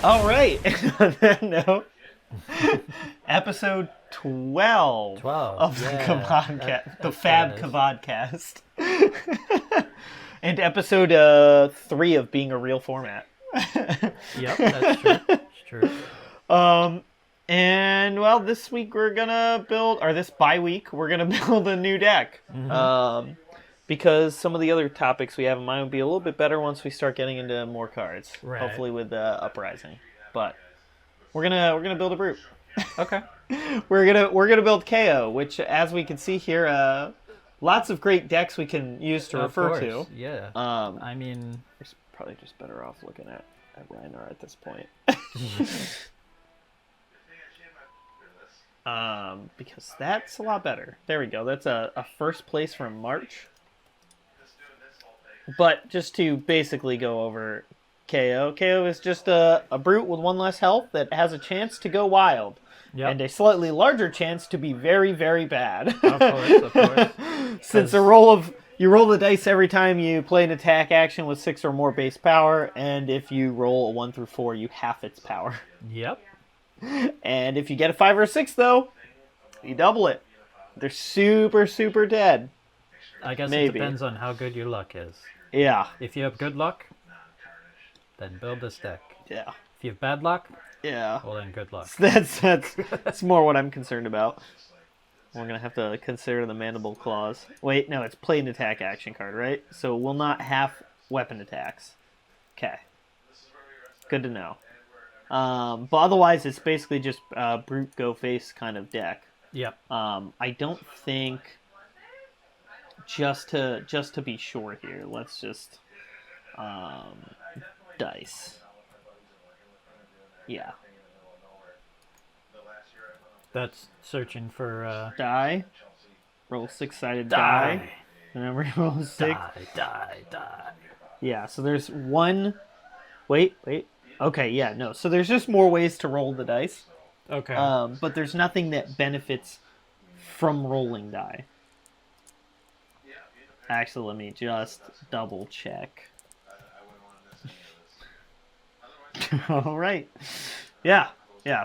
All right. On that note, episode 12, 12, of the Fab Vodcast. And episode 3 of being a real format. Yep, that's true. It's true. And well, this week we're gonna build, or this bye week, we're gonna build a new deck. Because some of the other topics we have in mind will be a little bit better once we start getting into more cards. Right. Hopefully with Uprising. But we're gonna build a brute. Okay. We're gonna build Kayo, which, as we can see here, lots of great decks we can use to refer to. Yeah. I mean, we're probably just better off looking at Reinar at this point. Because that's a lot better. There we go. That's a first place from March. But just to basically go over KO is just a brute with 1 less health that has a chance to go wild. Yep. And a slightly larger chance to be very, very bad. Of course. Since you roll the dice every time you play an attack action with 6 or more base power, and if you roll a 1 through 4, you half its power. Yep. And if you get a 5 or a 6, though, you double it. They're super, super dead. I guess Maybe. It depends on how good your luck is. Yeah. If you have good luck, then build this deck. Yeah. If you have bad luck, Yeah. well then good luck. That's more what I'm concerned about. We're going to have to consider the Mandible Claws. Wait, no, it's play an attack action card, right? So we'll not have weapon attacks. Okay. Good to know. But otherwise, it's basically just brute go face kind of deck. Yep. I don't think, just to be sure here, let's just dice. Yeah. That's searching for Die. Roll 6-sided die. Remember, you roll 6. Die. Yeah, so there's one. Wait. Okay, yeah, no. So there's just more ways to roll the dice. Okay. But there's nothing that benefits from rolling die. Actually, let me just double check. All right. Yeah.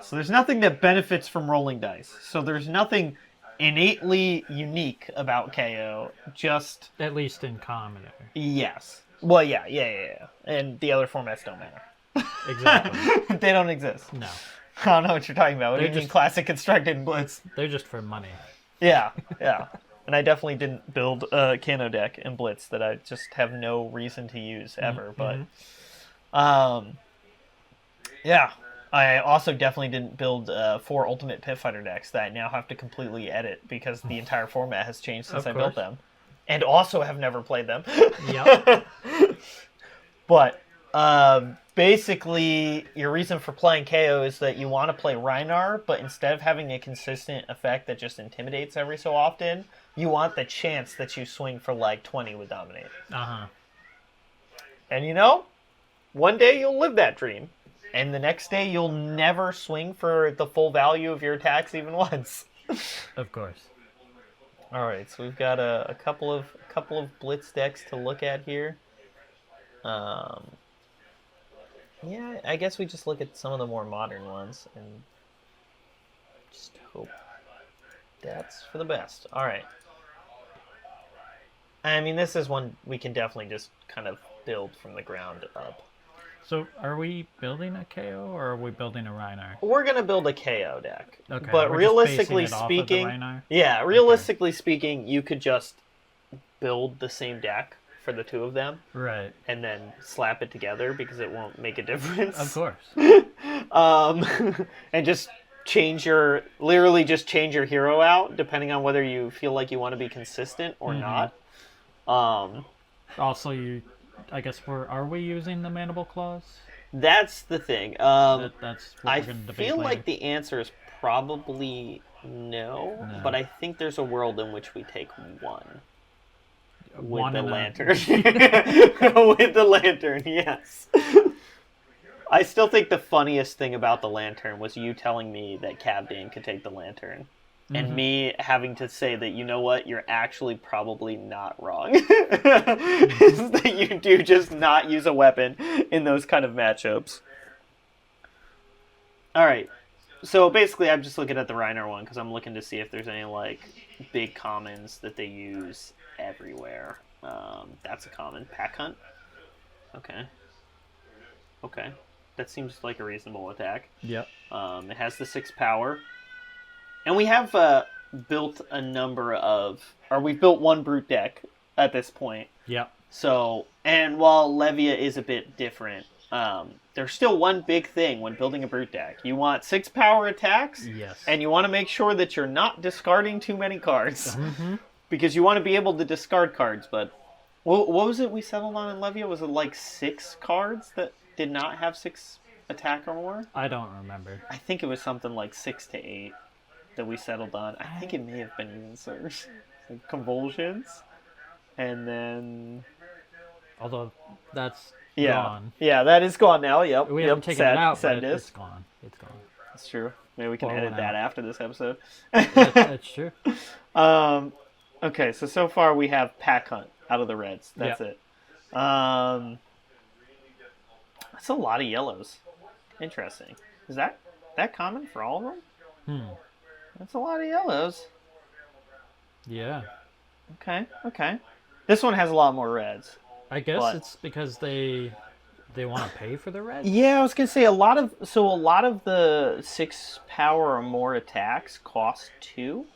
So there's nothing that benefits from rolling dice. So there's nothing innately unique about KO. Just At least in Commoner. yes. Well, yeah. And the other formats don't matter. Exactly. They don't exist. No. I don't know what you're talking about. What do They're you mean just- classic constructed and blitz? They're just for money. Yeah. And I definitely didn't build a Kano deck in Blitz that I just have no reason to use ever. But, yeah. I also definitely didn't build 4 Ultimate Pit Fighter decks that I now have to completely edit because the entire format has changed since I built them. And also have never played them. Yep. But, basically, your reason for playing KO is that you want to play Reinar, but instead of having a consistent effect that just intimidates every so often, you want the chance that you swing for like 20 with Dominate. Uh-huh. And one day you'll live that dream. And the next day you'll never swing for the full value of your attacks even once. Of course. All right, so we've got a couple of Blitz decks to look at here. Yeah, I guess we just look at some of the more modern ones and just hope that's for the best. All right. I mean, this is one we can definitely just kind of build from the ground up. So, are we building a KO or are we building a Reinar? We're gonna build a KO deck. Okay, but we're just realistically basing it off of the speaking, Reinar? yeah, realistically speaking, you could just build the same deck for the two of them, Right. and then slap it together because it won't make a difference. Of course. And just change your hero out depending on whether you feel like you want to be consistent or not. Also, I guess are we using the Mandible Claws? That's the thing. That's what I we're going to debate feel later. like the answer is probably no, but I think there's a world in which we take one. With One the and a- lantern. With the lantern, yes. I still think the funniest thing about the lantern was you telling me that Cavdane could take the lantern. And me having to say that, you know what, you're actually probably not wrong. Is that you do just not use a weapon in those kind of matchups. All right. So basically, I'm just looking at the Reiner one because I'm looking to see if there's any like big commons that they use everywhere. That's a common. Pack Hunt. Okay. Okay. That seems like a reasonable attack. Yep. It has the 6 power. And we have built a number of... Or we've built one brute deck at this point. Yep. So, and while Levia is a bit different, there's still one big thing when building a brute deck. You want 6 power attacks. Yes. And you want to make sure that you're not discarding too many cards. Mm-hmm. Because you want to be able to discard cards, but... What was it we settled on in Levia? Was it like 6 cards that did not have 6 attack or more? I don't remember. I think it was something like 6 to 8 that we settled on. I think it may have been even Surge. Like Convulsions. And then... Although, that's Yeah. gone. Yeah, that is gone now. Yep. We yep. haven't taken sad, it out, sad but it is. it's gone. It's gone. That's true. Maybe we can Pour edit one that out. after this episode. That's true. Okay, so far we have Pack Hunt out of the reds. That's Yeah. it. That's a lot of yellows. Interesting. Is that common for all of them? That's a lot of yellows. Yeah. Okay. This one has a lot more reds. I guess But- it's because they want to pay for the red. Yeah, I was gonna say a lot of the 6 power or more attacks cost 2,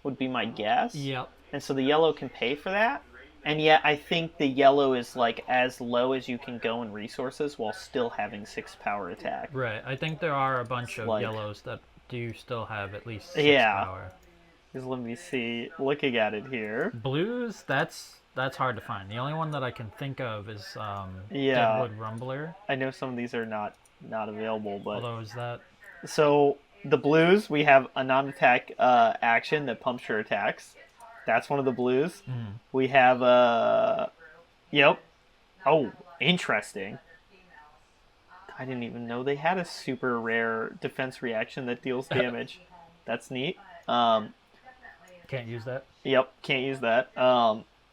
would be my guess. Yep. And so the yellow can pay for that. And yet I think the yellow is like as low as you can go in resources while still having 6 power attack. Right. I think there are a bunch of like- yellows that do still have at least 6 Yeah. power. Just let me see. Looking at it here. Blues, that's hard to find. The only one that I can think of is Yeah. Deadwood Rumbler. I know some of these are not available, but Although is that so the blues, we have a non-attack action that pumps your attacks. That's one of the blues. We have yep. Oh, interesting. I didn't even know they had a super rare defense reaction that deals damage. That's neat. can't use that? Yep, can't use that.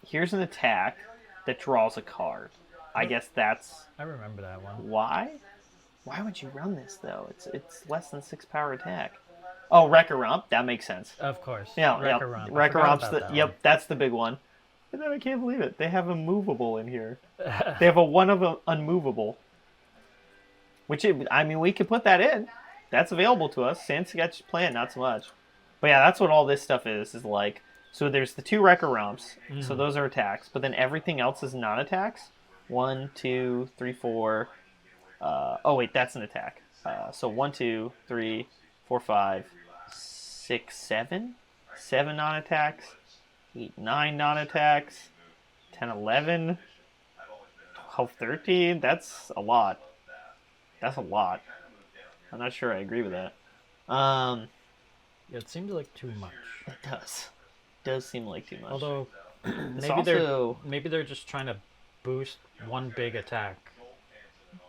Here's an attack that draws a card. I guess that's I remember that one. why. Why would you run this though? It's less than 6 power attack. Oh, Wrecker Rump. That makes sense. Of course. Yeah, Wrecker Rump. I Wrecker forgot Rump's about the that yep. one. That's the big one. And then I can't believe it. They have a movable in here. They have a one of a unmovable. Which I mean, we could put that in. That's available to us. Sand Sketch Plan, not so much. But yeah, that's what all this stuff is like. So there's the 2 Wrecker Rumps. So those are attacks. But then everything else is non-attacks. 1, 2, 3, 4. Oh wait, that's an attack. So 1, 2, 3, 4, 5, 6, 7. 7 non-attacks. 8, 9 non-attacks. 10, 11. 12, 13. That's a lot. That's a lot. I'm not sure I agree with that. Yeah, it seems like too much. It does. Does seem like too much. Although It's maybe they're just trying to boost one big attack.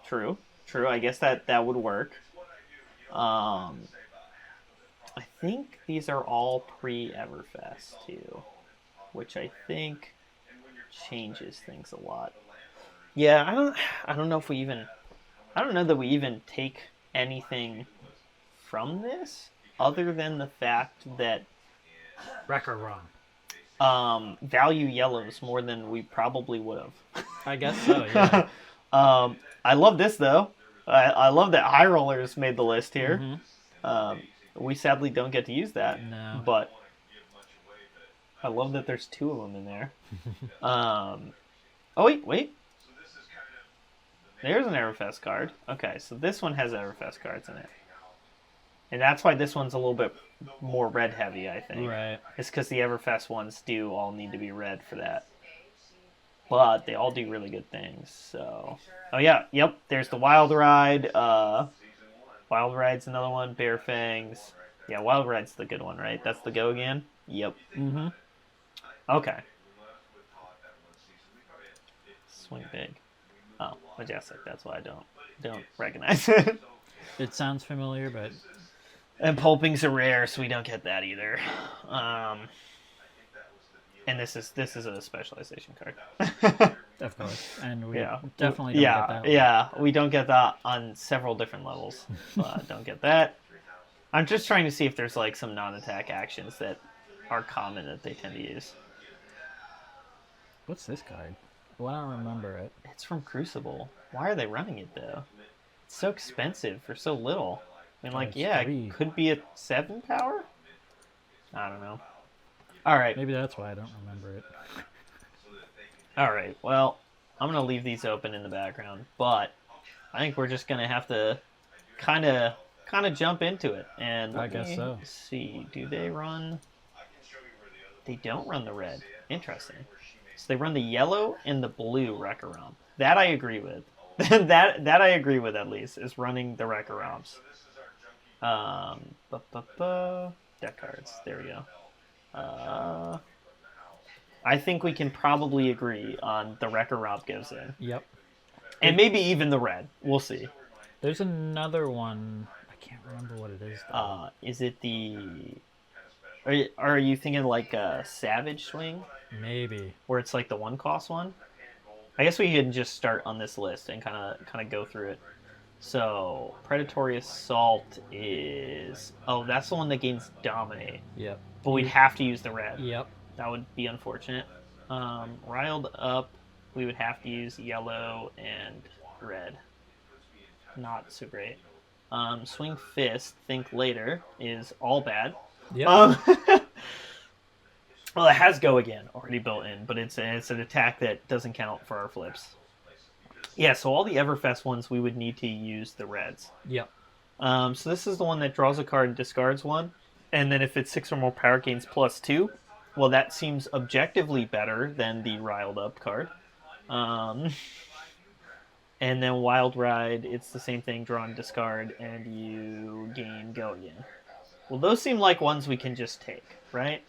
True. I guess that would work. I think these are all pre-Everfest too, which I think changes things a lot. Yeah, I don't know if we even, I don't know that we even take anything from this other than the fact that Wrecker Run. value yellows more than we probably would have. I guess so, yeah. I love this though. I love that High Rollers made the list here. We sadly don't get to use that. No. But I love that there's 2 of them in there. Oh wait. There's an Everfest card. Okay, so this one has Everfest cards in it. And that's why this one's a little bit more red heavy, I think. Right. It's because the Everfest ones do all need to be red for that. But they all do really good things, so... Oh yeah, yep, there's the Wild Ride. Wild Ride's another one. Bear Fangs. Yeah, Wild Ride's the good one, right? That's the go again? Yep. Mm-hmm. Okay. Swing big. Oh, Majestic, that's why I don't recognize it. It sounds familiar, but And Pulping's a rare, so we don't get that either. And this is a specialization card. Of course. And we Yeah. definitely don't get that one. Yeah, we don't get that on several different levels. Don't get that. I'm just trying to see if there's like some non-attack actions that are common that they tend to use. What's this card? Well, I don't remember it. It's from Crucible. Why are they running it though? It's so expensive for so little. I mean, like, It's yeah, 3. it could be a 7 power? I don't know. Alright. Maybe that's why I don't remember it. Alright, well, I'm going to leave these open in the background, but I think we're just going to have to kind of jump into it. And I guess so. See, do they run... They don't run the red. Interesting. So they run the yellow and the blue Wrecker Romp. That I agree with. that I agree with, at least, is running the Wrecker Romps. Deck cards. There we go. I think we can probably agree on the Wrecker Romp goes in. Yep. And maybe even the red. We'll see. There's another one. I can't remember what it is, though. Is it the... Are you thinking like a Savage Swing? Maybe. Where it's like the 1-cost one? I guess we can just start on this list and kind of go through it. So, Predatory Assault is... Oh, that's the one that gains Dominate. Yep. But we'd have to use the red. Yep. That would be unfortunate. Riled Up, we would have to use yellow and red. Not so great. Swing Fist, Think Later, is all bad. Yep. Well, it has Go Again already built in, but it's an attack that doesn't count for our flips. Yeah, so all the Everfest ones, we would need to use the reds. Yep. So this is the one that draws a card and discards one. And then if it's 6 or more power, gains +2. Well, that seems objectively better than the Riled Up card. And then Wild Ride, it's the same thing, draw and discard, and you gain Go Again. Well, those seem like ones we can just take, right?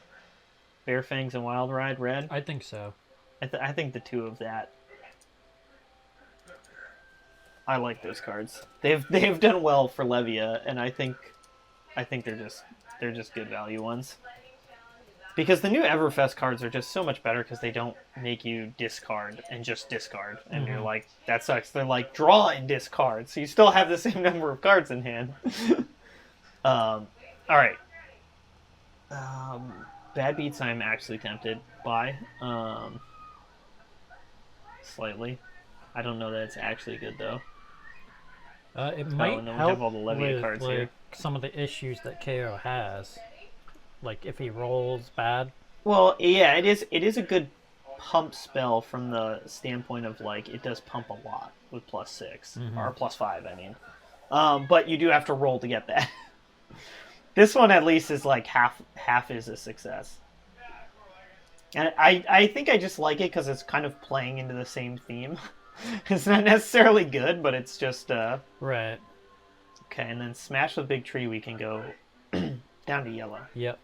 Bare Fangs and Wild Ride, red? I think so. I think the two of that. I like those cards. They've done well for Levia, and I think they're just good value ones. Because the new Everfest cards are just so much better because they don't make you discard and just discard. And you're like, that sucks. They're like, draw and discard. So you still have the same number of cards in hand. Alright. Bad Beats I'm actually tempted by. Slightly. I don't know that it's actually good, though. It might and then we help have all the Levia with cards like, here. some of the issues that Kayo has. Like, if he rolls bad. Well, yeah, it is a good pump spell from the standpoint of, like, it does pump a lot with +6. Or +5, I mean. But you do have to roll to get that. This one, at least, is like half is a success. And I think I just like it because it's kind of playing into the same theme. It's not necessarily good, but it's just... Right. Okay, and then Smash with Big Tree, we can go down to yellow. Yep.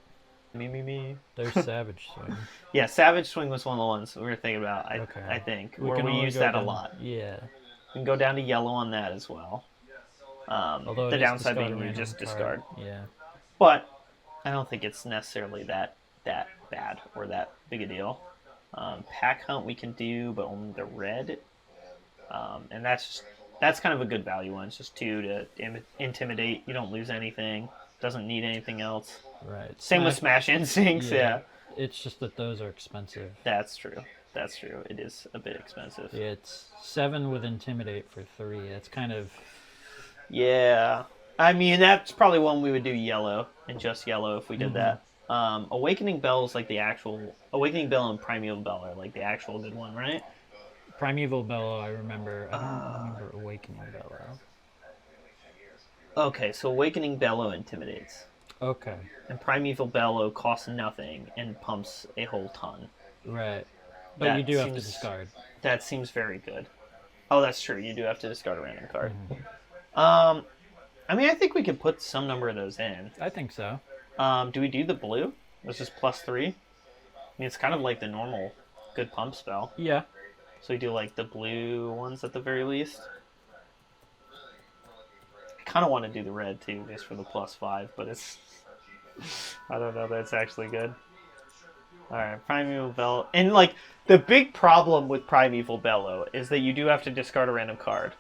Me. There's Savage Swing. Yeah, Savage Swing was one of the ones we were thinking about, Okay. I think. We Where can we only use go that a down- lot. Yeah. We can go down to yellow on that as well. Although The it is downside discard a being you random just card. discard. Yeah. But I don't think it's necessarily that bad or that big a deal. Pack Hunt we can do, but only the red. And that's kind of a good value one. It's just 2 to intimidate. You don't lose anything. Doesn't need anything else. Right. Same with Smash Instincts, yeah. It's just that those are expensive. That's true. It is a bit expensive. Yeah, it's 7 with Intimidate for 3. It's kind of... Yeah. I mean, that's probably one we would do yellow, and just yellow if we did that. Awakening Bell is like the actual... Awakening Bell and Primeval Bell are like the actual good one, right? Primeval Bellow, I remember. I don't remember Awakening Bellow. Okay, so Awakening Bellow intimidates. Okay. And Primeval Bellow costs nothing and pumps a whole ton. Right. But That you do have to seems- discard. That seems very good. Oh, that's true. You do have to discard a random card. I mean, I think we could put some number of those in. I think so. Do we do the blue? This is +3. I mean, it's kind of like the normal good pump spell. Yeah. So we do like the blue ones at the very least. I kind of want to do the red too, just for the +5, but it's... I don't know that it's actually good. Alright, Primeval Bellow. And, like, the big problem with Primeval Bellow is that you do have to discard a random card.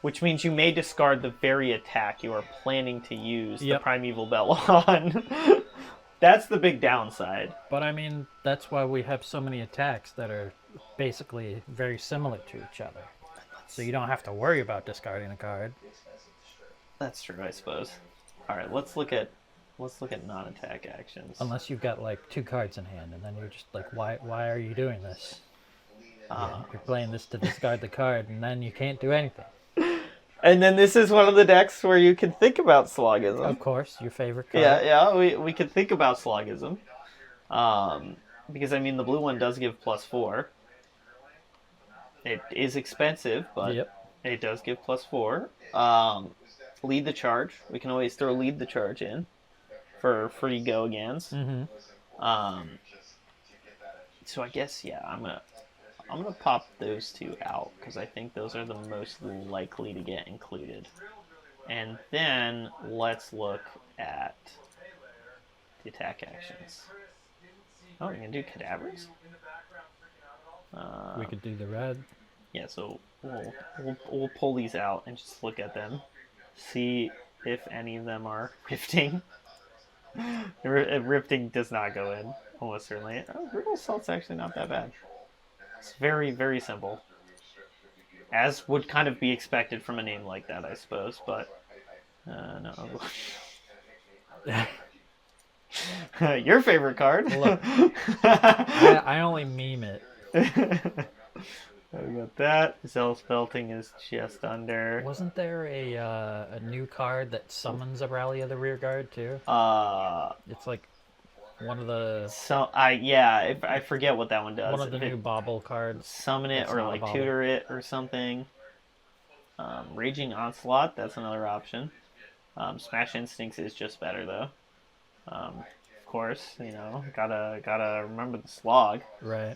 Which means you may discard the very attack you are planning to use the Primeval Bellow on. That's the big downside. But, I mean, that's why we have so many attacks that are basically very similar to each other. So you don't have to worry about discarding a card. That's true, I suppose. Alright, let's look at non-attack actions. Unless you've got like 2 cards in hand, and then you're just like, why are you doing this? You're playing this to discard the card, and then you can't do anything. And then this is one of the decks where you can think about Slogism. Of course, your favorite card. Yeah, we can think about Slogism. Because, I mean, the blue one does give +4. It is expensive, but it does give +4. Lead the charge. We can always throw lead the charge in for free go-agains. So I guess, yeah, I'm gonna pop those 2 out because I think those are the most likely to get included. And then let's look at the attack actions. Oh, we can do cadavers? We could do the red. Yeah, so we'll pull these out and just look at them. See if any of them are rifting. Rifting does not go in, almost certainly. Oh, Brutal Assault's actually not that bad. It's very, very simple. As would kind of be expected from a name like that, I suppose, but... no. Your favorite card? Look, I only meme it. We got that. Zealous Belting is just under. Wasn't there a new card that summons a Rally of the Rearguard too? It's like one of the. I forget what that one does. One of the new bobble cards. Summon it or like tutor it or something. Raging Onslaught, that's another option. Smash Instincts is just better though. Of course, you know, gotta remember the slog. Right.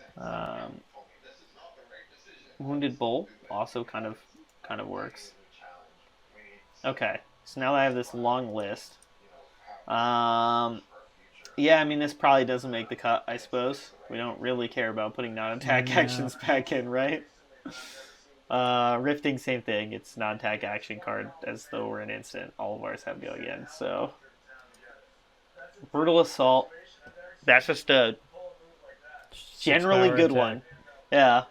Wounded Bolt also kind of works. Okay, so now that I have this long list, yeah, I mean this probably doesn't make the cut. I suppose we don't really care about putting non-attack actions back in, right? Rifting, same thing. It's non-attack action card as though we're an instant. All of ours have go again. So Brutal Assault. That's just a generally good attack. One. Yeah.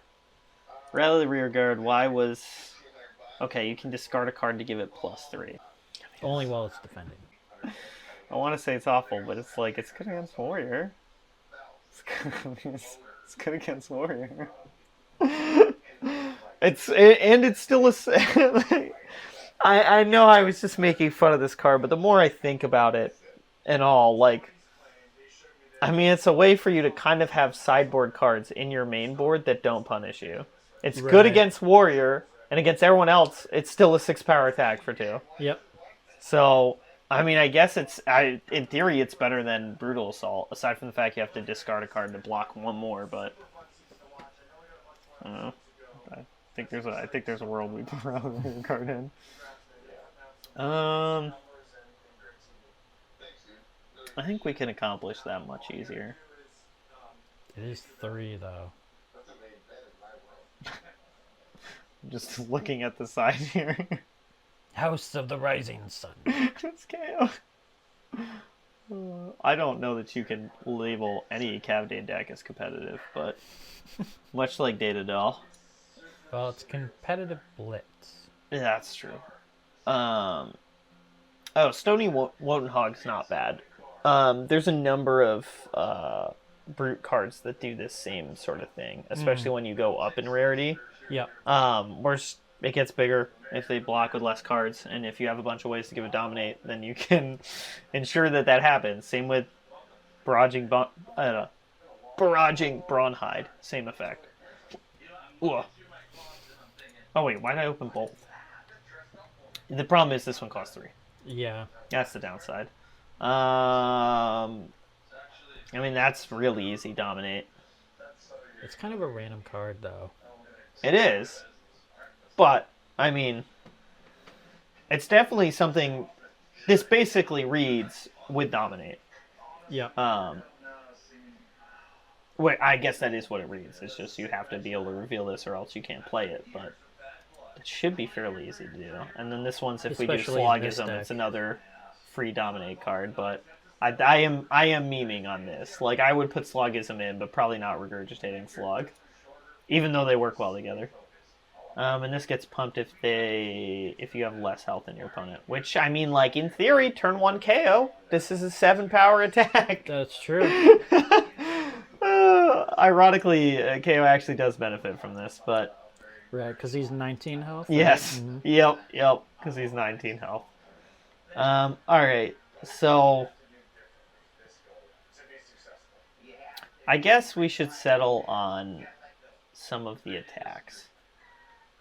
Rally the Rearguard, why was... Okay, you can discard a card to give it +3. Only while it's defending. I want to say it's awful, but it's like, it's good against Warrior. It's good against Warrior. It's still a... I know I was just making fun of this card, but the more I think about it and all, like... I mean, it's a way for you to kind of have sideboard cards in your main board that don't punish you. It's good against Warrior, and against everyone else, it's still a 6-power attack for 2. Yep. So, I mean, I guess in theory, it's better than Brutal Assault, aside from the fact you have to discard a card to block one more, but... I don't know. I think there's a world we put around the card in. I think we can accomplish that much easier. It is 3, though. Just looking at the side here. House of the Rising Sun. It's Kayo. I don't know that you can label any Cavdane deck as competitive, but much like Data Doll. Well, it's competitive Blitz. Yeah, that's true. Stony Wotenhog's not bad. There's a number of brute cards that do this same sort of thing, especially when you go up in rarity. Yeah. Where it gets bigger if they block with less cards, and if you have a bunch of ways to give it dominate, then you can ensure that happens. Same with barraging Brawnhide, same effect. Ooh. Oh wait, why did I open both? The problem is this one costs 3. Yeah. That's the downside. I mean, that's really easy dominate. It's kind of a random card, though. It is. But, I mean, it's definitely something... This basically reads with dominate. Yeah. Wait, I guess that is what it reads. It's just you have to be able to reveal this or else you can't play it, but it should be fairly easy to do. And then this one's if Especially we in do this Slogism, deck. it's another free Dominate card, but I am memeing on this. Like, I would put Slogism in, but probably not Regurgitating Slog, even though they work well together. And this gets pumped if you have less health than your opponent. Which, I mean, like, in theory, turn 1 KO. This is a 7-power attack. That's true. Ironically, KO actually does benefit from this, but... Right, because he's 19 health? Yes. Right? Yep, because he's 19 health. Alright, so... I guess we should settle on some of the attacks.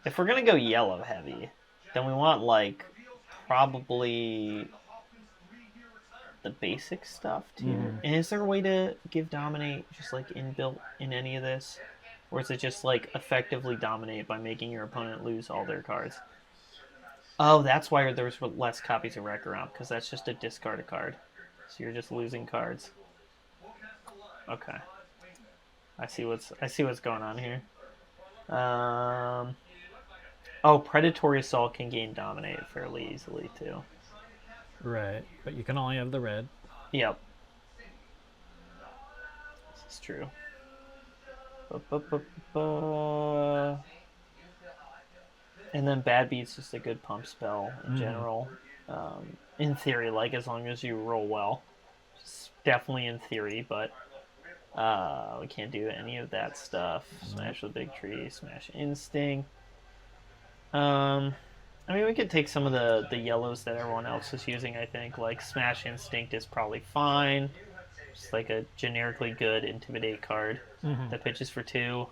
If we're going to go yellow heavy, then we want, like, probably the basic stuff, too. Mm-hmm. And is there a way to give Dominate just, like, inbuilt in any of this? Or is it just, like, effectively Dominate by making your opponent lose all their cards? Oh, that's why there's less copies of Wreck around, because that's just a discard a card. So you're just losing cards. Okay. I see what's going on here. Oh, Predatory Assault can gain Dominate fairly easily, too. Right, but you can only have the red. Yep. This is true. And then Bad Beat's just a good pump spell in general. In theory, like, as long as you roll well. It's definitely in theory, but we can't do any of that stuff. Smash the Big Tree, Smash Instinct. I mean, we could take some of the yellows that everyone else is using, I think. Like, Smash Instinct is probably fine. Just like a generically good Intimidate card that pitches for 2.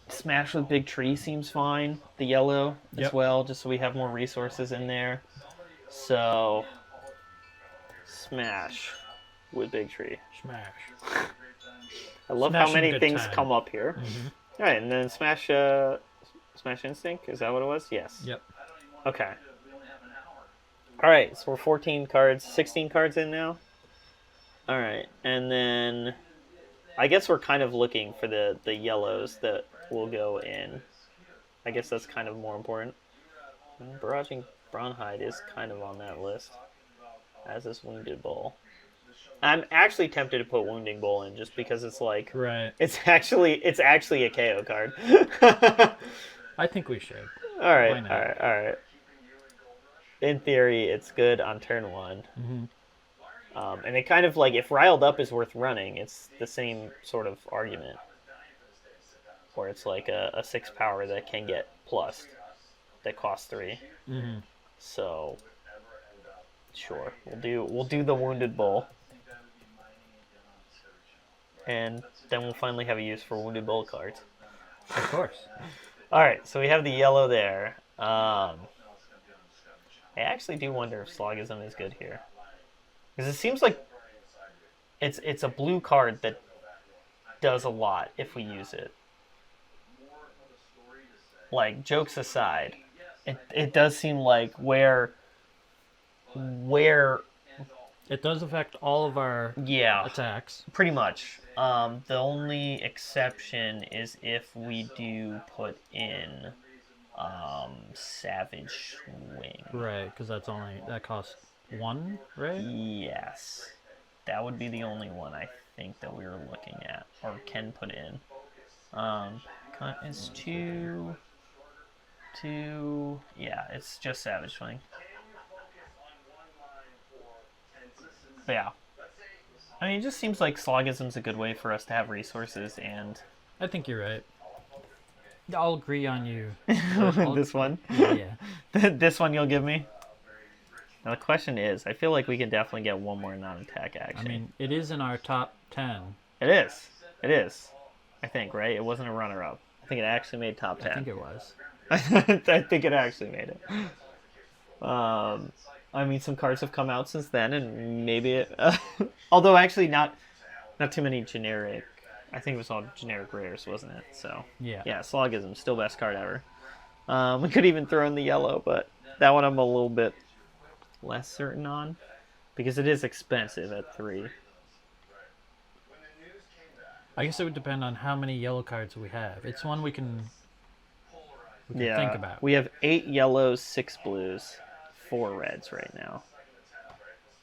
Smash with Big Tree seems fine. The yellow as well, just so we have more resources in there. So, Smash with Big Tree. Smash. I love how many things come up here. All right, and then Smash Instinct, is that what it was? Yes. Yep. Okay. Alright, so we're 16 cards in now. Alright, and then I guess we're kind of looking for the yellows that will go in. I guess that's kind of more important. Barraging Braunhide is kind of on that list, as is Wounded Bull. I'm actually tempted to put Wounding Bull in just because it's like... Right. It's actually a KO card. I think we should. Alright. In theory, it's good on turn 1. And it kind of, like, if Riled Up is worth running, it's the same sort of argument. Where it's like a 6 power that can get plussed, that costs 3. So, sure. We'll do the Wounded Bull. And then we'll finally have a use for Wounded Bull cards. Of course. Alright, so we have the yellow there. I actually do wonder if Slogism is good here. Because it seems like it's a blue card that does a lot if we use it. Like, jokes aside, it does seem like where it does affect all of our attacks. Pretty much. The only exception is if we do put in Savage Swing. Right, because that costs 1, right? Yes. That would be the only one I think that we were looking at, or can put in. Cut is 2. Yeah, it's just Savage Swing. But yeah. I mean, it just seems like Slogism's a good way for us to have resources, and... I think you're right. I'll agree on you. This one? Yeah. This one you'll give me? Now the question is, I feel like we can definitely get one more non-attack action. I mean, it is in our top 10. It is. I think, right? It wasn't a runner-up. I think it actually made top 10. I think it was. I think it actually made it. I mean, some cards have come out since then, and maybe it... although, actually, not too many generic... I think it was all generic rares, wasn't it? So, yeah, Slogism, still best card ever. We could even throw in the yellow, but that one I'm a little bit less certain on, because it is expensive at 3. I guess it would depend on how many yellow cards we have. It's one we can Yeah, think about. we have 8 yellows, 6 blues, 4 reds right now.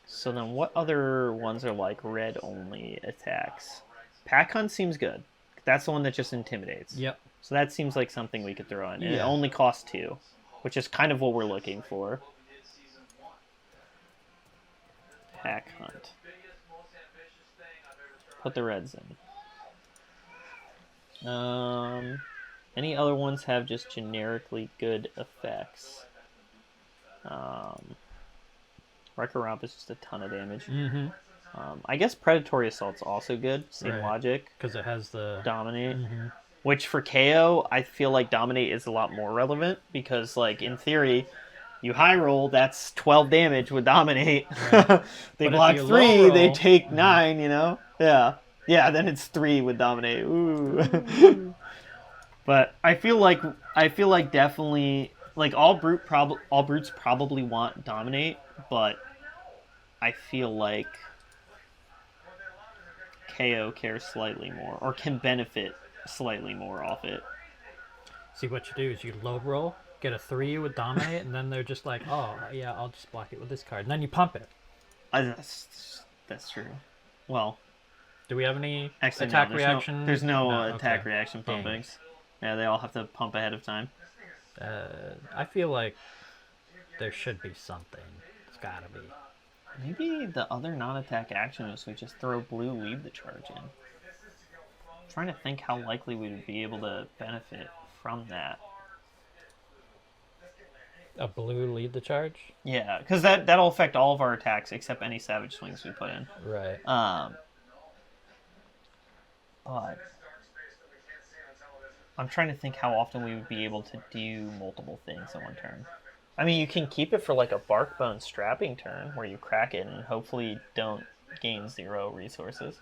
So then what other ones are like red-only attacks? Pack Hunt seems good. That's the one that just intimidates. Yep. So that seems like something we could throw in. And it Yeah. only costs 2, which is kind of what we're looking for. Pack Hunt. Put the reds in. Any other ones have just generically good effects? Wrecker Romp is just a ton of damage. Mm-hmm. I guess Predatory Assault's also good. Same Right. logic. Because it has the... Dominate. Mm-hmm. Which for KO, I feel like Dominate is a lot more relevant because, like, in theory, you high roll, that's 12 damage with Dominate. Right. They But block if you 3, low they roll- take 9, you know? Yeah. Yeah, then it's 3 with Dominate. Ooh. But I feel like definitely, like, all brutes probably want Dominate, but I feel like KO cares slightly more, or can benefit slightly more off it. See, what you do is you low roll, get a 3 with Dominate, and then they're just like, oh, yeah, I'll just block it with this card. And then you pump it. That's true. Well, Do we have any actually, attack no, reaction? There's no No, attack okay. reaction Dang. pumpings. Yeah, they all have to pump ahead of time. I feel like there should be something. It's gotta be. Maybe the other non-attack action is we just throw blue, leave the charge in. I'm trying to think how likely we would be able to benefit from that. A blue lead the charge? Yeah, because that'll affect all of our attacks except any savage swings we put in. Right. But I'm trying to think how often we would be able to do multiple things in one turn. I mean, you can keep it for like a Barkbone strapping turn where you crack it and hopefully don't gain 0 resources.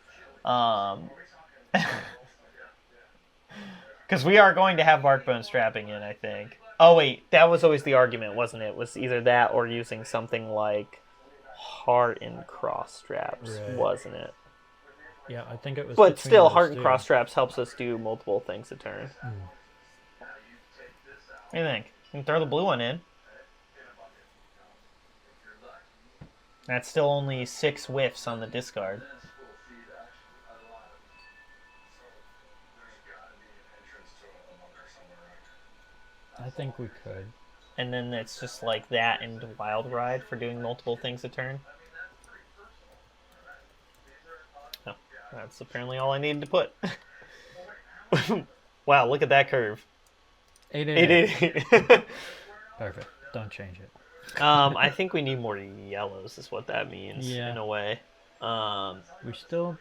Because we are going to have Barkbone strapping in, I think. Oh wait, that was always the argument, wasn't it? Was either that or using something like Heart and Cross Straps, Right. wasn't it? Yeah, I think it was. But between still, those Heart and two. Cross Straps helps us do multiple things a turn. What do you think? You can throw the blue one in. That's still only 6 whiffs on the discard. I think we could. And then it's just like that and Wild Ride for doing multiple things a turn. Oh, that's apparently all I needed to put. Wow, look at that curve. 888. Perfect. Don't change it. I think we need more yellows is what that means, Yeah. in a way. We still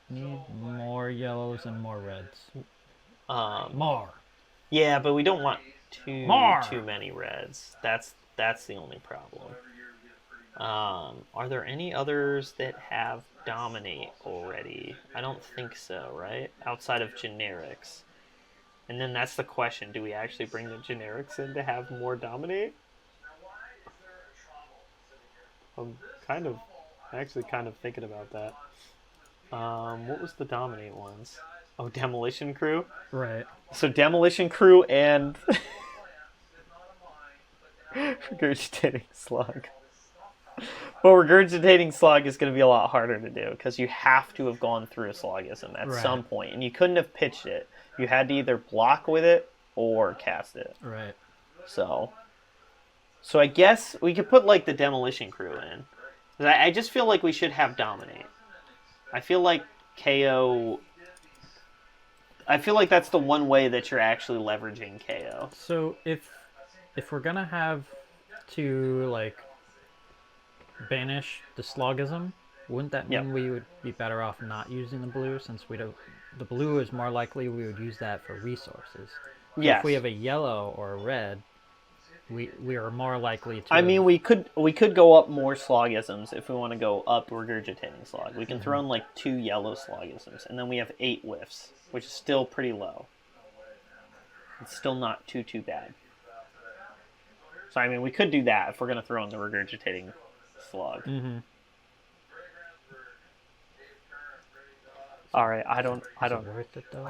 need more yellows and more reds. Um, More. yeah, but we don't want More. too many reds. That's the only problem. Are there any others that have Dominate already? I don't think so, right? Outside of generics. And then that's the question, do we actually bring the generics in to have more Dominate? I'm actually kind of thinking about that. What was the Dominate ones? Oh, Demolition Crew? Right. So Demolition Crew and Regurgitating Slug. Well, Regurgitating Slug is going to be a lot harder to do because you have to have gone through a Slogism at Right. some point, and you couldn't have pitched it. You had to either block with it or cast it. Right. So I guess we could put like the Demolition Crew in. 'Cause I just feel like we should have Dominate. I feel like KO. I feel like that's the one way that you're actually leveraging KO. So if we're gonna have to like banish the Slogism, wouldn't that mean Yep. we would be better off not using the blue since we don't? The blue is more likely we would use that for resources. So Yes. If we have a yellow or a red, we are more likely to. I mean, we could go up more Slogisms if we want to go up Regurgitating Slug. We can throw in like 2 yellow Slogisms, and then we have 8 whiffs, which is still pretty low. It's still not too bad. So I mean, we could do that if we're gonna throw in the Regurgitating Slug. Mm-hmm. All right, I don't. Is it worth it though?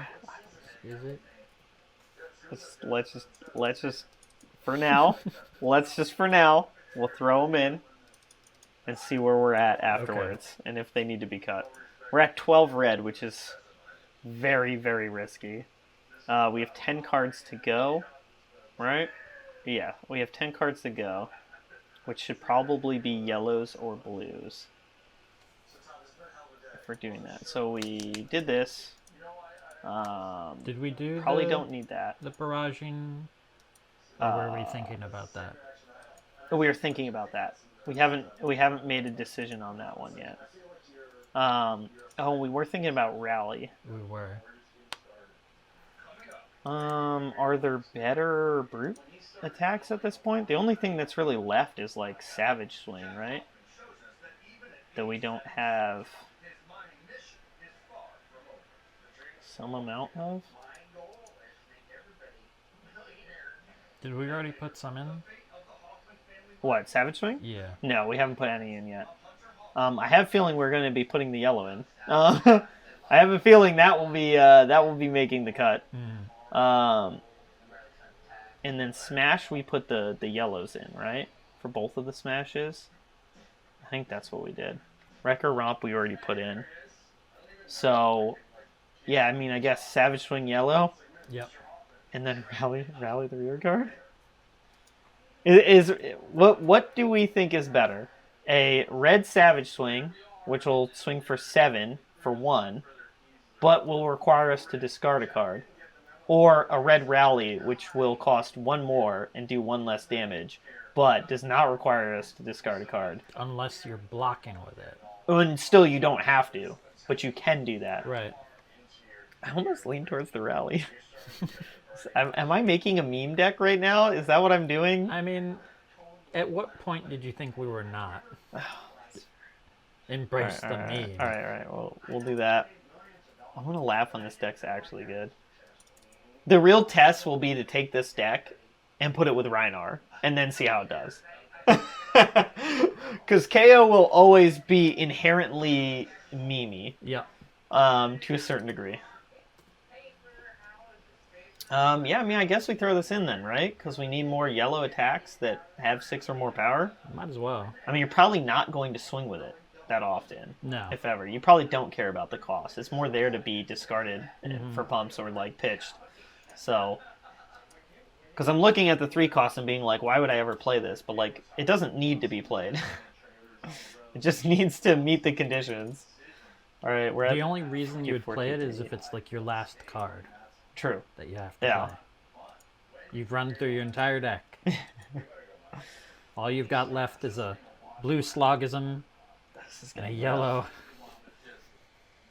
Is it? Let's just for now. For now, we'll throw them in and see where we're at afterwards, and if they need to be cut. We're at 12 red, which is very, very risky. We have 10 cards to go, right? Yeah, we have 10 cards to go, which should probably be yellows or blues if we're doing that. So we did this. Did we do Probably don't need that. the barraging? Or were we thinking about that? We were thinking about that. We haven't made a decision on that one yet. We were thinking about rally. We were. Are there better brute attacks at this point? The only thing that's really left is like Savage Swing, right? That we don't have some amount of. Did we already put some in? What, Savage Swing? Yeah. No, we haven't put any in yet. I have a feeling we're going to be putting the yellow in. I have a feeling that will be making the cut. And then Smash, we put the yellows in, right? For both of the Smashes. I think that's what we did. Wrecker Romp we already put in. So, yeah, I mean, I guess Savage Swing yellow. Yep. And then rally the rear guard. What do we think is better? A red Savage Swing, which will swing for 7 for 1, but will require us to discard a card, or a red Rally, which will cost 1 more and do 1 less damage, but does not require us to discard a card. Unless you're blocking with it. And still, you don't have to, but you can do that. Right. I almost lean towards the Rally. Am I making a meme deck right now? Is that what I'm doing? I mean, at what point did you think we were not? Embrace the meme. All right. Well, we'll do that. I'm going to laugh when this deck's actually good. The real test will be to take this deck and put it with Rhinar, and then see how it does. Because Kayo will always be inherently memey. Yep. To a certain degree. Yeah, I mean, I guess we throw this in then, right? Because we need more yellow attacks that have 6 or more power. Might as well. I mean, you're probably not going to swing with it that often. No. If ever. You probably don't care about the cost. It's more there to be discarded for pumps or, like, pitched. So, because I'm looking at the 3 costs and being like, why would I ever play this? But, like, it doesn't need to be played. It just needs to meet the conditions. All right, we're at... The only reason you would play it is if it's, like, your last card. True. That you have to play. You've run through your entire deck. All you've got left is a blue Slogism and a yellow.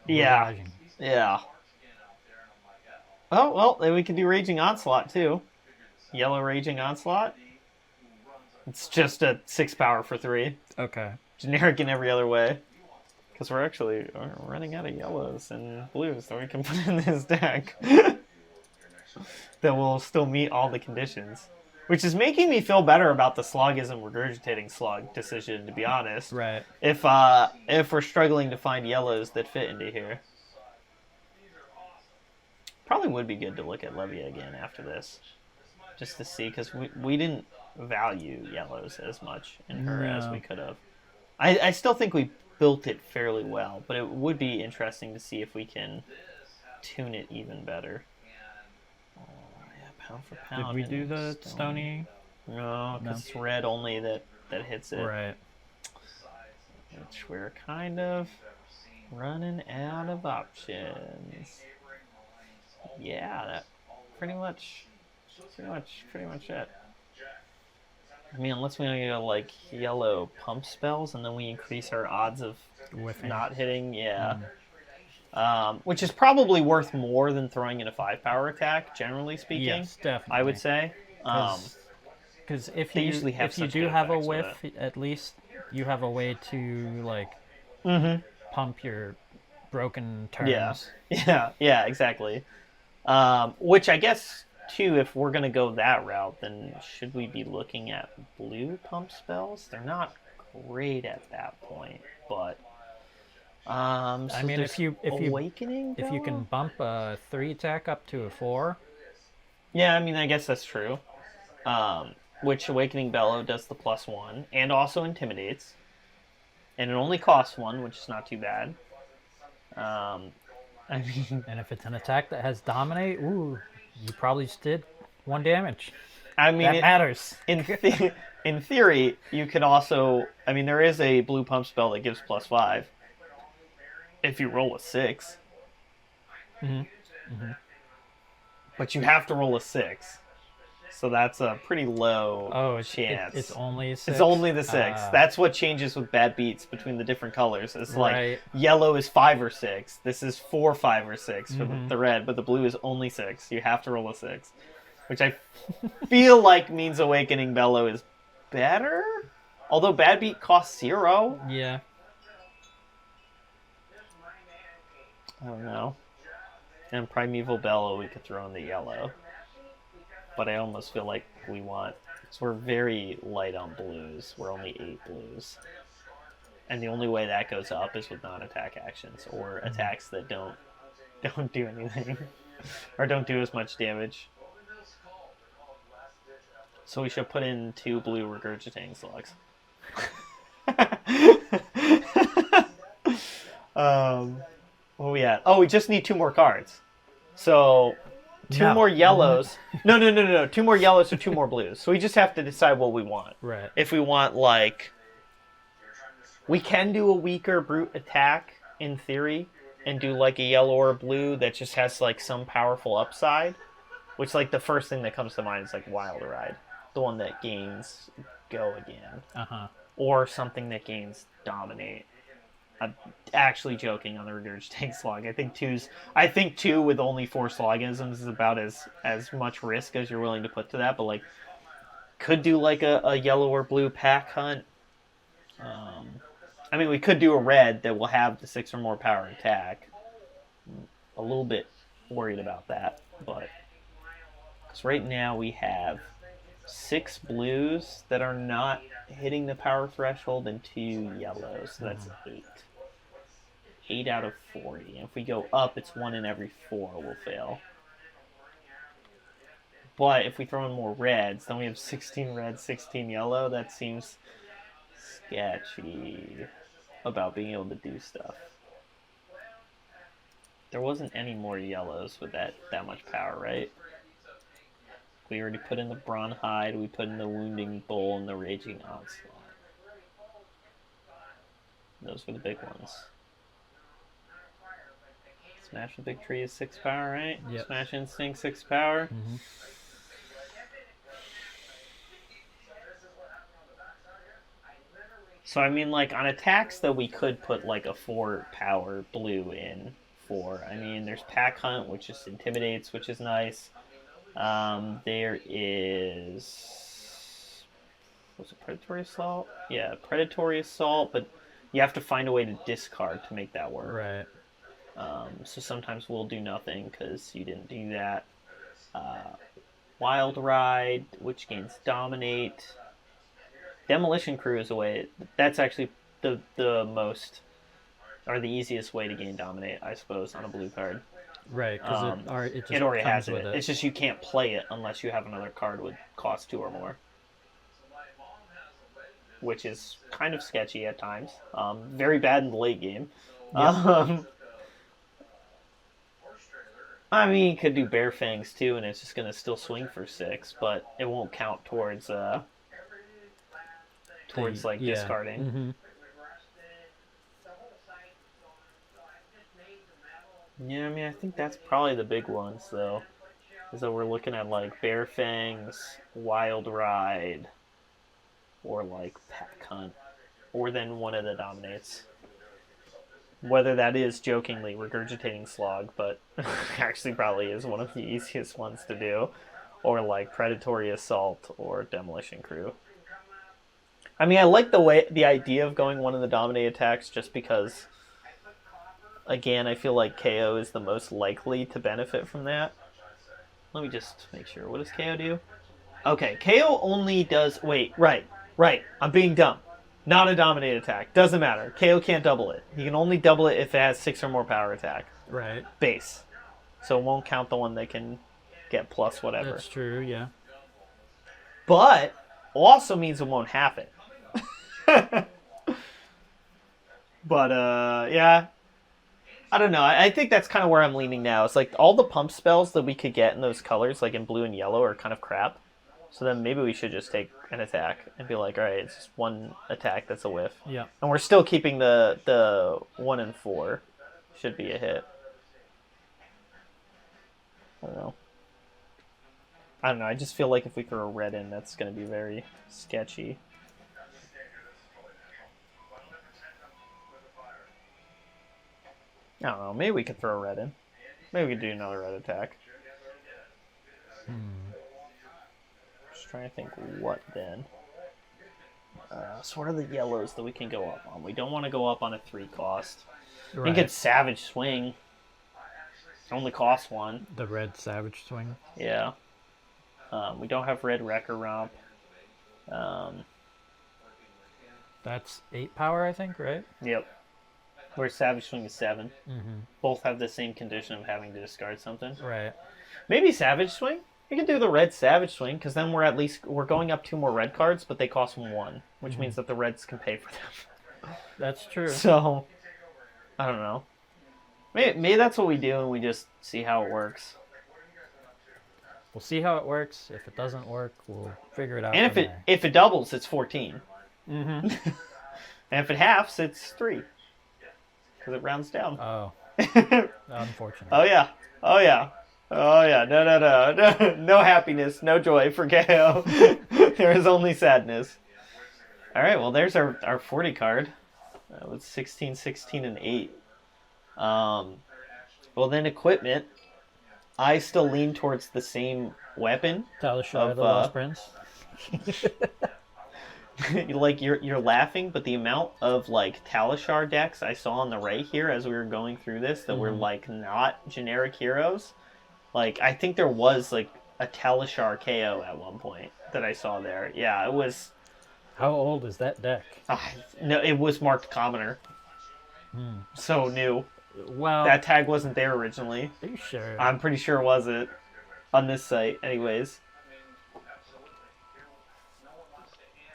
Yeah. Yeah. Oh, well, then we can do Raging Onslaught, too. Yellow Raging Onslaught. It's just a 6 power for 3. Okay. Generic in every other way. Because we're running out of yellows and blues that we can put in this deck. That will still meet all the conditions. Which is making me feel better about the Slogism Regurgitating Slug decision, to be honest. Right. If we're struggling to find yellows that fit into here. Probably would be good to look at Levia again after this. Just to see, because we didn't value yellows as much in her as we could have. I still think we built it fairly well, but it would be interesting to see if we can tune it even better. Pound for pound. Did we do the Stony? No, because it's red only that hits it. Right. Which we're kind of running out of options. Yeah, that pretty much it. I mean, unless we go like yellow pump spells, and then we increase our odds of not hitting. Yeah. Which is probably worth more than throwing in a 5 power attack, generally speaking. Yes, definitely. I would say. Because if they you usually have if you such do good have a effects with whiff, at least you have a way to like pump your broken turns. Yeah, exactly. Which I guess too, if we're gonna go that route, then should we be looking at blue pump spells? They're not great at that point, but So I mean, there's if you Awakening if you can Bellow? bump a 3 attack up to a 4, Yeah, I mean, I guess that's true. Which Awakening Bellow does the +1 and also intimidates, and it only costs 1, which is not too bad. I mean, and if it's an attack that has dominate, ooh, you probably just did 1 damage. I mean, That matters. in theory, you could also. I mean, there is a blue pump spell that gives +5 if you roll a 6. But you have to roll a 6. So that's a pretty low chance. It's only 6? It's only the 6. That's what changes with bad beats between the different colors. It's like Right. yellow is 5 or 6. This is 4, 5, or 6 for the red, but the blue is only 6. You have to roll a 6. Which I feel like means Awakening Bellow is better? Although bad beat costs 0. Yeah. I don't know. And Primeval Bellow we could throw in the yellow. But I almost feel like we want... Because we're very light on blues. We're only 8 blues. And the only way that goes up is with non-attack actions. Or attacks that don't do anything. Or don't do as much damage. So we should put in 2 blue regurgitating slugs. What are we at? Oh, we just need 2 more cards. So... 2 more yellows. No. 2 more yellows or 2 more blues. So we just have to decide what we want. Right. If we want, like... We can do a weaker brute attack, in theory, and do, like, a yellow or a blue that just has, like, some powerful upside. Which, like, the first thing that comes to mind is, like, Wild Ride. The one that gains Go again. Uh-huh. Or something that gains Dominate. I'm actually joking on the regurgitating slug. I think 2 with only 4 slogisms is about as much risk as you're willing to put to that. But like, could do like a yellow or blue pack hunt. I mean, we could do a red that will have the 6 or more power attack. A little bit worried about that, but because right now we have 6 blues that are not hitting the power threshold and 2 yellows, so that's 8. 8 out of 40. And if we go up, it's 1 in every 4 will fail. But if we throw in more reds, then we have 16 red, 16 yellow. That seems sketchy about being able to do stuff. There wasn't any more yellows with that much power, right? We already put in the Brawn Hide, we put in the Wounding Bull, and the Raging Onslaught. Those were the big ones. Smash the Big Tree is 6 power, right? Yep. Smash Instinct 6 power. Mm-hmm. So I mean, like on attacks that we could put like a 4 power blue in for. I mean, there's Pack Hunt, which just intimidates, which is nice. There is... Was it Predatory Assault? Yeah, Predatory Assault, but you have to find a way to discard to make that work. Right. So sometimes we'll do nothing because you didn't do that. Wild Ride, which gains Dominate. Demolition Crew is a way... That's actually the most... Or the easiest way to gain Dominate, I suppose, on a blue card. Right, because It already has with it. It's just you can't play it unless you have another card with cost 2 or more. Which is kind of sketchy at times. Very bad in the late game. Yep. I mean, you could do Bear Fangs too, and it's just going to still swing for 6, but it won't count towards discarding. Mm-hmm. Yeah, I mean, I think that's probably the big ones, though. Is that we're looking at, like, Bear Fangs, Wild Ride, or, like, Pack Hunt, or then one of the Dominates. Whether that is, jokingly, Regurgitating Slog, but actually probably is one of the easiest ones to do. Or, like, Predatory Assault, or Demolition Crew. I mean, I like the idea of going one of the Dominate attacks, just because... Again, I feel like Kayo is the most likely to benefit from that. Let me just make sure. What does Kayo do? Okay, Kayo only does... Wait, right. I'm being dumb. Not a dominate attack. Doesn't matter. Kayo can't double it. He can only double it if it has 6 or more power attack. Right. Base. So it won't count the one that can get plus whatever. That's true, yeah. But also means it won't have it. But, yeah. I don't know. I think that's kind of where I'm leaning now. It's like all the pump spells that we could get in those colors, like in blue and yellow, are kind of crap. So then maybe we should just take an attack and be like, all right, it's just one attack that's a whiff. Yeah. And we're still keeping the 1 and 4. Should be a hit. I don't know. I just feel like if we throw a red in, that's going to be very sketchy. I don't know. Maybe we could throw a red in. Maybe we could do another red attack. Just trying to think what then. So what are the yellows that we can go up on? We don't want to go up on a 3 cost. Right. We can get Savage Swing. It only costs 1. The red Savage Swing. Yeah. We don't have red Wrecker Romp. That's 8 power, I think, right? Yep. Where Savage Swing is 7. Mm-hmm. Both have the same condition of having to discard something. Right. Maybe Savage Swing? We can do the red Savage Swing, because then we're going up 2 more red cards, but they cost 1, which means that the reds can pay for them. That's true. So, I don't know. Maybe that's what we do, and we just see how it works. We'll see how it works. If it doesn't work, we'll figure it out. And if it doubles, it's 14. Mm-hmm. And if it halves, it's 3. Because it rounds down. Oh. Unfortunate. Oh, yeah. Oh, yeah. Oh, yeah. No. No happiness, no joy for Kayo. There is only sadness. All right, well, there's our 40 card. With 16, 16, and 8. Well, then equipment. I still lean towards the same weapon. Talishar, the Lost Prince. Like you're laughing, but the amount of like Talishar decks I saw on the right here as we were going through this that were like not generic heroes. Like I think there was like a Talishar KO at one point that I saw there. Yeah, it was. How old is that deck? No, it was marked commoner. So new. Well, That tag wasn't there originally. are you sure? I'm pretty sure it wasn't on this site, anyways.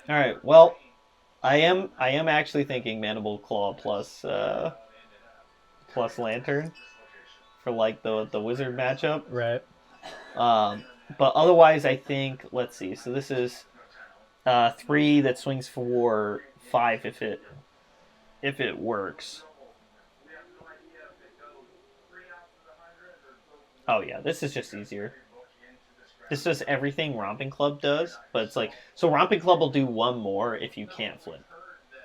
All right. Well, I am actually thinking Mandible Claw plus Lantern for like the wizard matchup. Right. But otherwise, I think let's see. So this is 3 that swings for 5 if it works. Oh yeah, this is just easier. This does everything Romping Club does, but it's like, so Romping Club will do 1 more if you can't flip.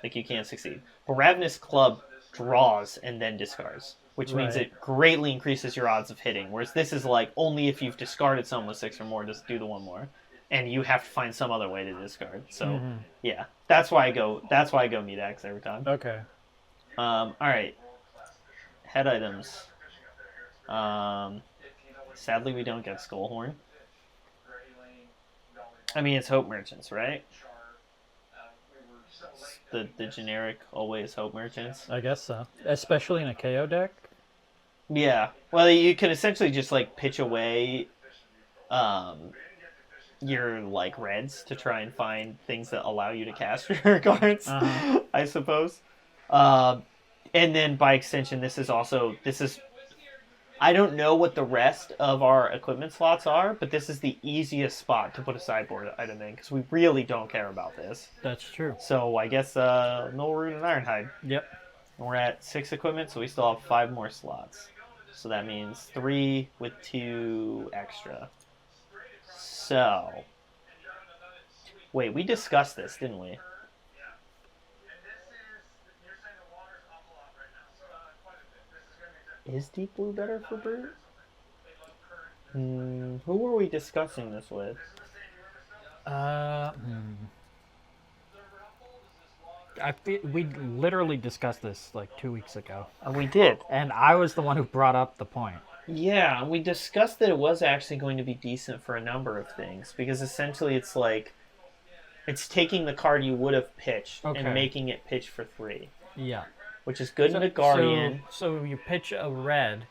Like, you can't succeed. But Ravenous Club draws and then discards, which means it greatly increases your odds of hitting, whereas this is like, only if you've discarded someone with 6 or more, just do the 1 more. And you have to find some other way to discard. So, yeah, that's why I go Medax every time. Okay. Alright. Head items. Sadly, we don't get Skullhorn. I mean, it's Hope Merchants, right? The generic, always Hope Merchants. I guess so. Especially in a KO deck. Yeah. Well, you could essentially just, like, pitch away your, like, reds to try and find things that allow you to cast your cards, I suppose. And then, by extension, this is... I don't know what the rest of our equipment slots are, but this is the easiest spot to put a sideboard item in, because we really don't care about this. That's true. So I guess Null Root and Ironhide. Yep. And we're at 6 equipment, so we still have 5 more slots. So that means 3 with 2 extra. So... Wait, we discussed this, didn't we? Is Deep Blue better for Brute? Who were we discussing this with? We literally discussed this like 2 weeks ago. We did. And I was the one who brought up the point. Yeah, we discussed that it was actually going to be decent for a number of things. Because essentially it's like... It's taking the card you would have pitched Okay. and making it pitch for 3. Yeah. Which is good in a Guardian. So you pitch a red,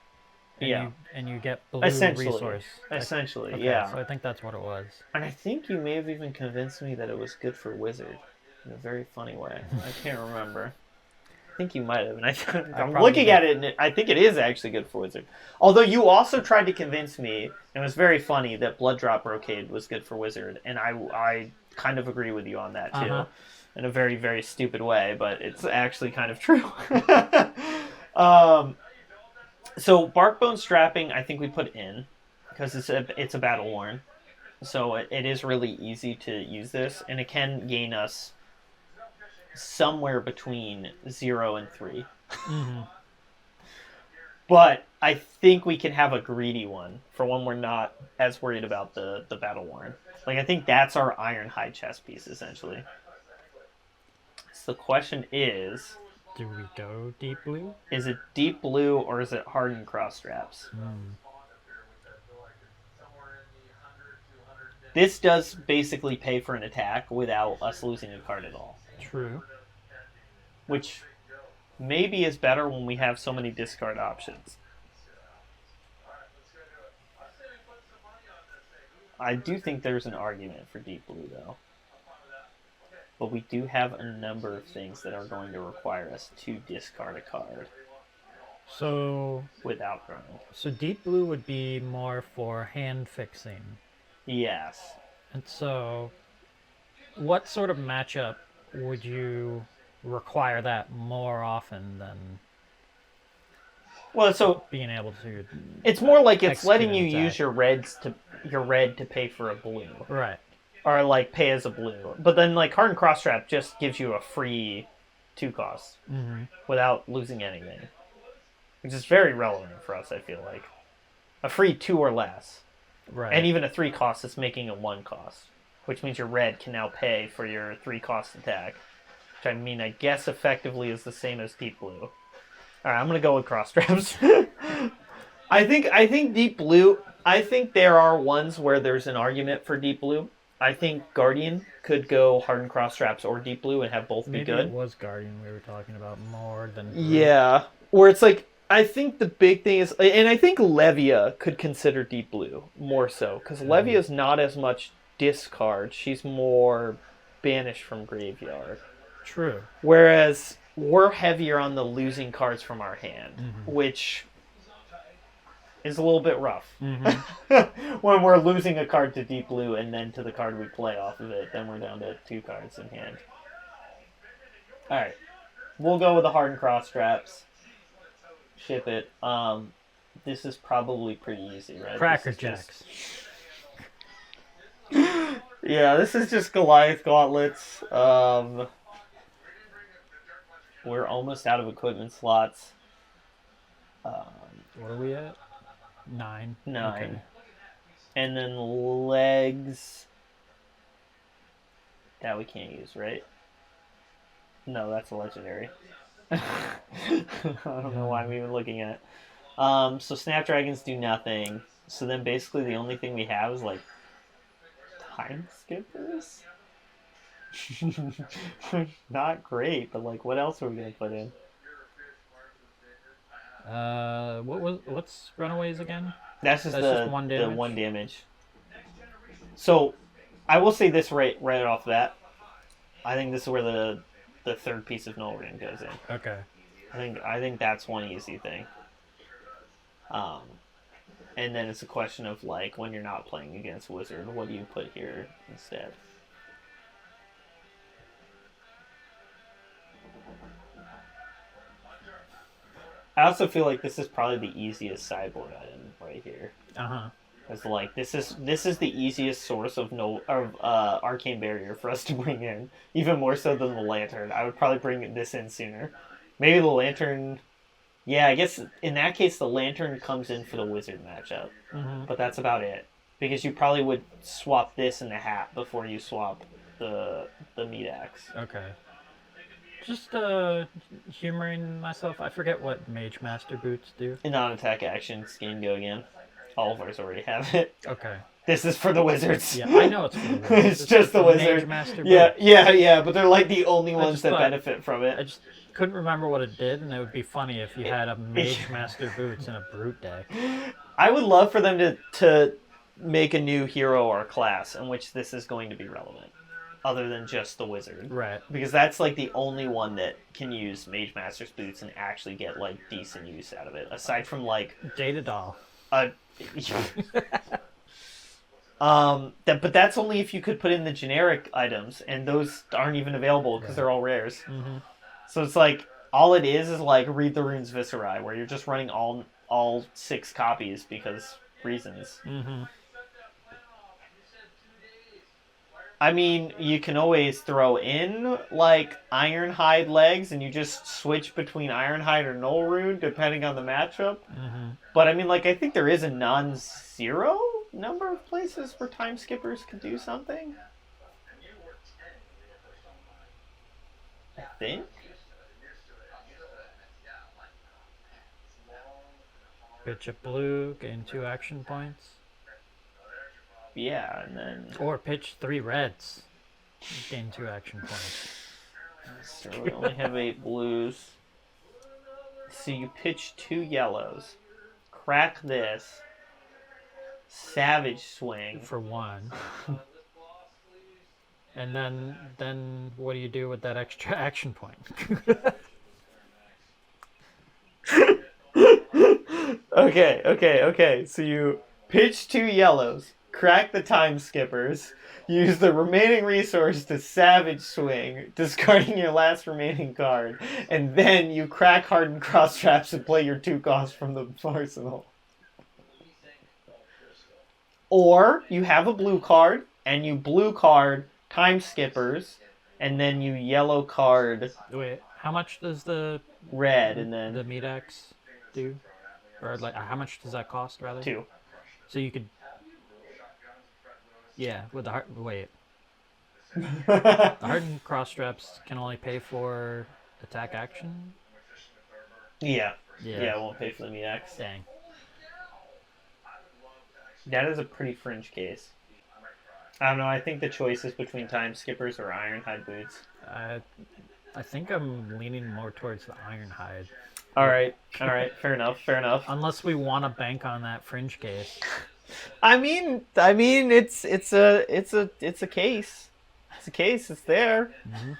and you get blue resource. Essentially, Okay, yeah. So I think that's what it was. And I think you may have even convinced me that it was good for Wizard in a very funny way. I can't remember. I think you might have. And I'm looking at it, and I think it is actually good for Wizard. Although you also tried to convince me, and it was very funny, that Blood Drop Brocade was good for Wizard. And I kind of agree with you on that, too. In a very, very stupid way, but it's actually kind of true. So Barkbone Strapping, I think we put in, because it's a Battle Worn. So it is really easy to use this, and it can gain us somewhere between 0 and 3. But I think we can have a greedy one for when we're not as worried about the Battle Worn. Like, I think that's our Ironhide chess piece, essentially. So the question is... Do we go deep blue? Is it deep blue, or is it hardened cross straps? This does basically pay for an attack without us losing a card at all. True. Which maybe is better when we have so many discard options. I do think there's an argument for deep blue, though. But we do have a number of things that are going to require us to discard a card. So... Without drawing. So deep blue would be more for hand fixing. Yes. And so, what sort of matchup would you require that more often than being able to? It's more like it's letting you use your red to pay for a blue, right? Or like pay as a blue. But then like Hardened Cross Strap just gives you a free 2 cost without losing anything, which is very relevant for us. I feel like a free 2 or less. Right. And even a 3 cost is making a 1 cost, which means your red can now pay for your 3 cost attack, which I mean, I guess effectively is the same as deep blue. All right, I'm gonna go with cross straps. I think deep blue. I think there are ones where there's an argument for deep blue. I think Guardian could go hardened cross straps or deep blue and have both be good. Maybe it was Guardian we were talking about more than blue. Yeah, where it's like. I think the big thing is, and I think Levia could consider deep blue more so, because Levia's not as much discard. She's more banished from graveyard. True. Whereas we're heavier on the losing cards from our hand, which is a little bit rough. When we're losing a card to deep blue and then to the card we play off of it, then we're down to 2 cards in hand. Alright. We'll go with the hardened cross straps. Ship it. This is probably pretty easy, right? Cracker Jacks. Yeah, this is just Goliath Gauntlets. We're almost out of equipment slots. What are we at? 9. 9. Okay. And then legs. That we can't use, right? No, that's a legendary. I don't know why I'm even looking at it. So Snapdragons do nothing. So then basically the only thing we have is like Time Skippers? Not great, but like what else are we going to put in? What's Runaways again? That's just just 1 damage? The 1 damage. So I will say this right off that. I think this is where the third piece of Null Ring goes in. Okay. I think that's one easy thing. And then it's a question of like when you're not playing against Wizard, what do you put here instead? I also feel like this is probably the easiest sideboard item right here. It's like this is the easiest source of Arcane Barrier for us to bring in, even more so than the Lantern. I would probably bring this in sooner. Maybe the Lantern. Yeah, I guess in that case the Lantern comes in for the Wizard matchup, but that's about it. Because you probably would swap this in the hat before you swap the meat axe. Okay. Just humoring myself. I forget what Mage Master boots do. In non-attack action, scan go again. All of ours already have it. Okay. This is for the wizards. Yeah, I know it's for the wizards. It's just the wizard. Mage Master Yeah, boots. yeah, but they're like the only ones just that thought- benefit from I it. just couldn't remember what it did, and it would be funny if you had a Mage Master boots in a brute deck. I would love for them to make a new hero or class in which this is going to be relevant, other than just the wizard. Right. Because that's like the only one that can use Mage Master's boots and actually get like decent use out of it, aside from like Data Doll. but that's only if you could put in the generic items, and those aren't even available because they're all rares. Mm-hmm. So it's like all it is like Read the Runes Viscerai, where you're just running all 6 copies because reasons. Mm-hmm. I mean, you can always throw in like Ironhide legs, and you just switch between Ironhide or Null Rune depending on the matchup. Mm-hmm. But I mean, like, I think there is a non-zero number of places where time skippers could do something. I think. Pitch a blue, gain 2 action points. Yeah, and then Or pitch 3 reds, gain 2 action points. so we only have 8 blues. So you pitch 2 yellows, crack this, Savage Swing. For 1. And then what do you do with that extra action point? Okay. So you pitch 2 yellows, crack the time skippers, use the remaining resource to Savage Swing, discarding your last remaining card, and then you crack Hardened Cross Traps and play your 2 costs from the arsenal. Or you have a blue card, and you blue card time skippers, and then you yellow card Wait, how much does the red, and then the Medex do? Or like, how much does that cost, rather? 2. So you could, yeah, with the wait, the hardened cross straps can only pay for attack action. Yeah, it won't pay for the MX. Dang. That is a pretty fringe case. I don't know, I think the choice is between time skippers or Ironhide boots. I think I'm leaning more towards the Ironhide. Alright, fair enough. Unless we want to bank on that fringe case. I mean, it's a case. It's a case. It's there. Mm-hmm.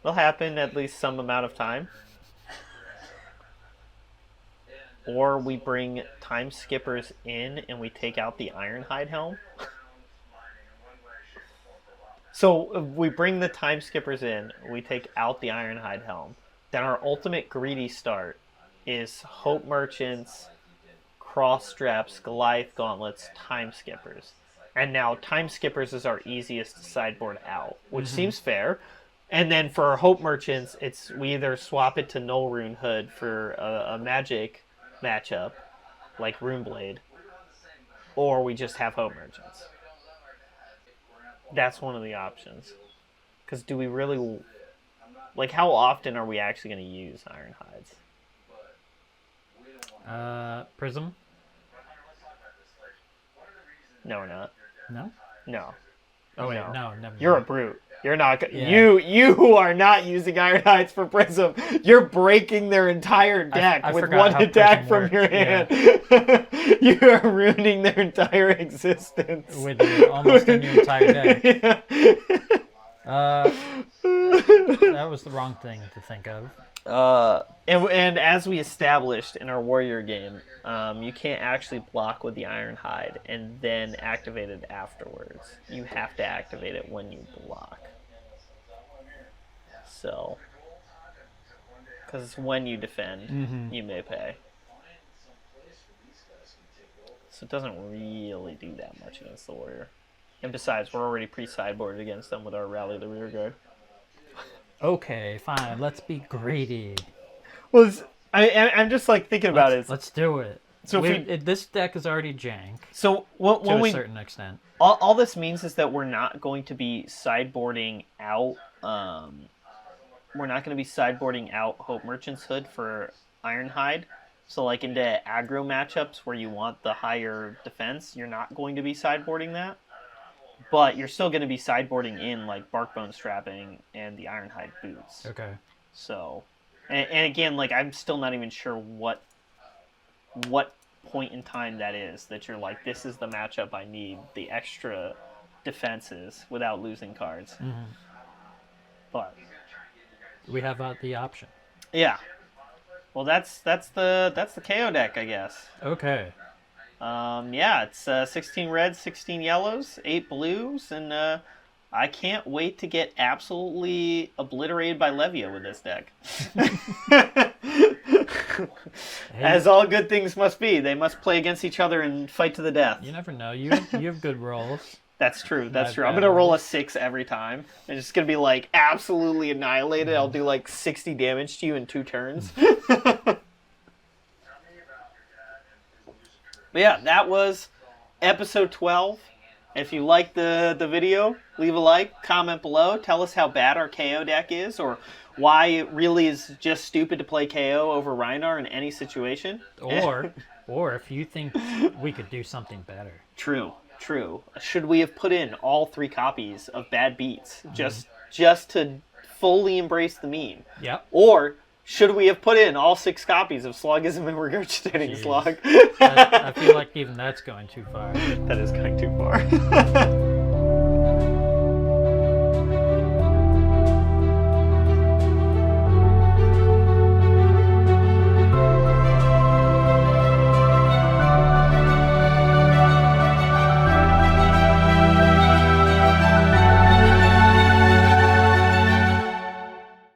It'll happen at least some amount of time. Or we bring time skippers in and we take out the Ironhide helm. So we bring the time skippers in, we take out the Ironhide helm. Then our ultimate greedy start is Hope Merchants, Cross Straps, Goliath Gauntlets, Time Skippers. And now Time Skippers is our easiest sideboard out, which seems fair. And then for our Hope Merchants, we either swap it to Null Rune Hood for a magic matchup, like Runeblade, or we just have Hope Merchants. That's one of the options. Because do we really... Like, how often are we actually going to use Ironhides? Prism? No, we're not. No? No. Oh wait, no, never. You're a brute. You're not. Yeah. You are not using Ironhides for Prism. You're breaking their entire deck I with forgot one how attack Prism from your works, hand. You are ruining their entire existence With almost a new entire deck. That was the wrong thing to think of. And as we established in our Warrior game, you can't actually block with the Ironhide and then activate it afterwards. You have to activate it when you block. So, because when you defend, you may pay. So it doesn't really do that much against the Warrior. And besides, we're already pre-sideboarded against them with our Rally the Rearguard. Okay, fine. Let's be greedy. Well, I'm just like thinking about it. Let's do it. So this deck is already jank. So to a certain extent. All this means is that we're not going to be sideboarding out. We're not going to be sideboarding out Hope Merchant's Hood for Ironhide, So like into aggro matchups where you want the higher defense, you're not going to be sideboarding that. But you're still going to be sideboarding in like Barkbone Strapping and the Ironhide Boots. Okay. So, and again, like I'm still not even sure what point in time that is that you're like, this is the matchup I need the extra defenses without losing cards. Mm-hmm. But we have the option. Yeah. Well, that's the KO deck, I guess. Okay. Yeah, it's 16 reds, 16 yellows, 8 blues, and I can't wait to get absolutely obliterated by Levia with this deck. As all good things must be, they must play against each other and fight to the death. You never know. You have good rolls. That's true. That's true. I'm gonna roll a 6 every time. It's just gonna be like absolutely annihilated. I'll do like 60 damage to you in 2 turns. But yeah, that was episode 12. If you liked the video, leave a like, comment below. Tell us how bad our KO deck is, or why it really is just stupid to play KO over Rhinar in any situation. Or if you think we could do something better. True. Should we have put in all 3 copies of Bad Beats just to fully embrace the meme? Yep. Or should we have put in all 6 copies of Slogism and Regurgitating Slog? I feel like even that's going too far. That is going too far.